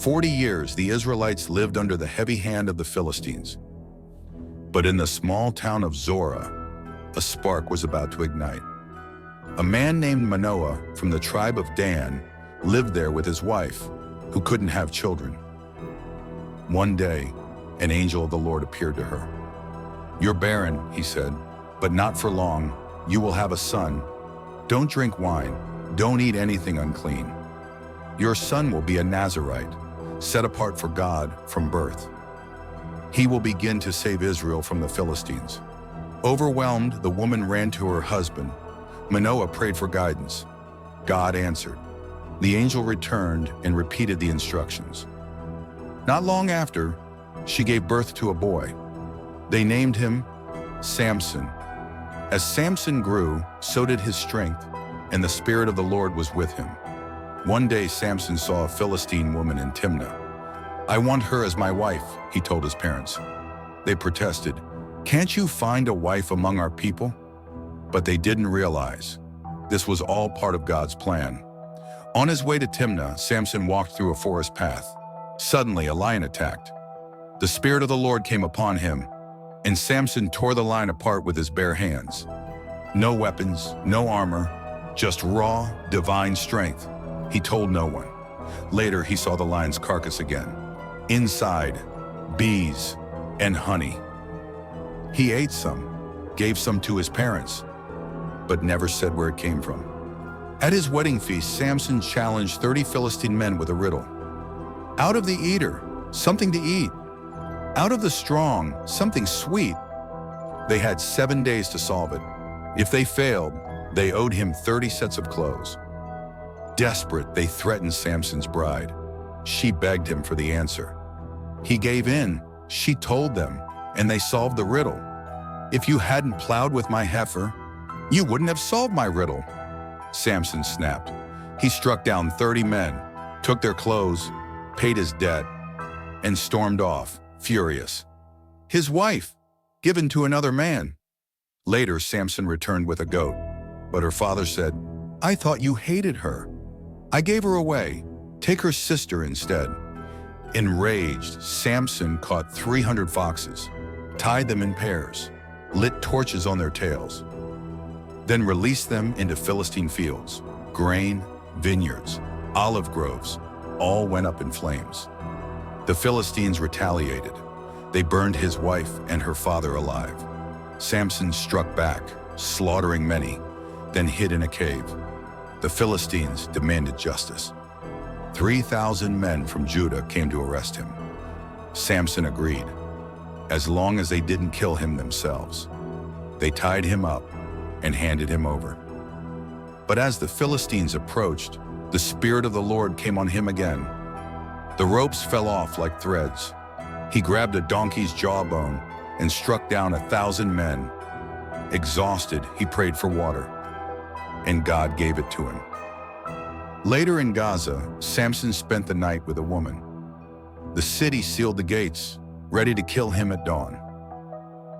40 years, the Israelites lived under the heavy hand of the Philistines. But in the small town of Zorah, a spark was about to ignite. A man named Manoah from the tribe of Dan lived there with his wife, who couldn't have children. One day, an angel of the Lord appeared to her. "You're barren," he said, "but not for long. You will have a son. Don't drink wine. Don't eat anything unclean. Your son will be a Nazirite, set apart for God from birth. He will begin to save Israel from the Philistines." Overwhelmed, the woman ran to her husband. Manoah prayed for guidance. God answered. The angel returned and repeated the instructions. Not long after, she gave birth to a boy. They named him Samson. As Samson grew, so did his strength, and the Spirit of the Lord was with him. One day, Samson saw a Philistine woman in Timnah. "I want her as my wife," he told his parents. They protested, "Can't you find a wife among our people?" But they didn't realize this was all part of God's plan. On his way to Timnah, Samson walked through a forest path. Suddenly, a lion attacked. The Spirit of the Lord came upon him, and Samson tore the lion apart with his bare hands. No weapons, no armor, just raw, divine strength. He told no one. Later, he saw the lion's carcass again. Inside, bees and honey. He ate some, gave some to his parents, but never said where it came from. At his wedding feast, Samson challenged 30 Philistine men with a riddle. Out of the eater, something to eat. Out of the strong, something sweet. They had 7 days to solve it. If they failed, they owed him 30 sets of clothes. Desperate, they threatened Samson's bride. She begged him for the answer. He gave in, she told them, and they solved the riddle. "If you hadn't plowed with my heifer, you wouldn't have solved my riddle." Samson snapped. He struck down 30 men, took their clothes, paid his debt, and stormed off, furious. His wife, given to another man. Later, Samson returned with a goat, but her father said, "I thought you hated her. I gave her away. Take her sister instead." Enraged, Samson caught 300 foxes, tied them in pairs, lit torches on their tails, then released them into Philistine fields. Grain, vineyards, olive groves, all went up in flames. The Philistines retaliated. They burned his wife and her father alive. Samson struck back, slaughtering many, then hid in a cave. The Philistines demanded justice. 3,000 men from Judah came to arrest him. Samson agreed, as long as they didn't kill him themselves. They tied him up and handed him over. But as the Philistines approached, the Spirit of the Lord came on him again. The ropes fell off like threads. He grabbed a donkey's jawbone and struck down 1,000 men. Exhausted, he prayed for water, and God gave it to him. Later in Gaza, Samson spent the night with a woman. The city sealed the gates, ready to kill him at dawn.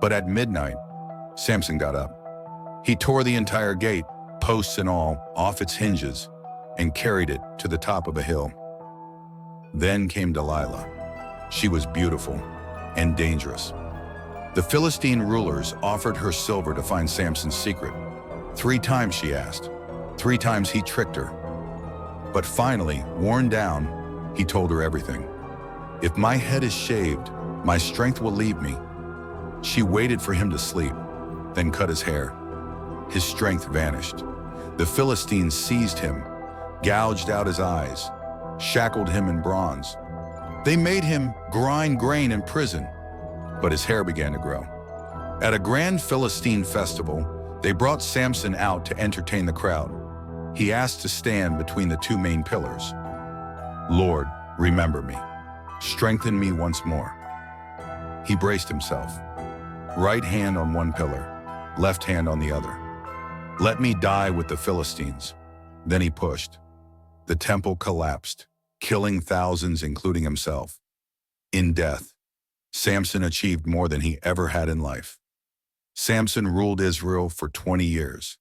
But at midnight, Samson got up. He tore the entire gate, posts and all, off its hinges and carried it to the top of a hill. Then came Delilah. She was beautiful and dangerous. The Philistine rulers offered her silver to find Samson's secret. 3 times she asked. 3 times he tricked her. But finally, worn down, he told her everything. "If my head is shaved, my strength will leave me." She waited for him to sleep, then cut his hair. His strength vanished. The Philistines seized him, gouged out his eyes, shackled him in bronze. They made him grind grain in prison, but his hair began to grow. At a grand Philistine festival, they brought Samson out to entertain the crowd. He asked to stand between the 2 main pillars. "Lord, remember me. Strengthen me once more." He braced himself. Right hand on one pillar, left hand on the other. "Let me die with the Philistines." Then he pushed. The temple collapsed, killing thousands, including himself. In death, Samson achieved more than he ever had in life. Samson ruled Israel for 20 years.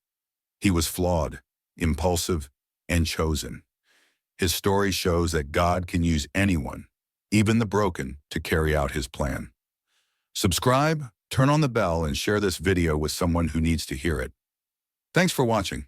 He was flawed, impulsive, and chosen. His story shows that God can use anyone, even the broken, to carry out his plan. Subscribe, turn on the bell, and share this video with someone who needs to hear it. Thanks for watching.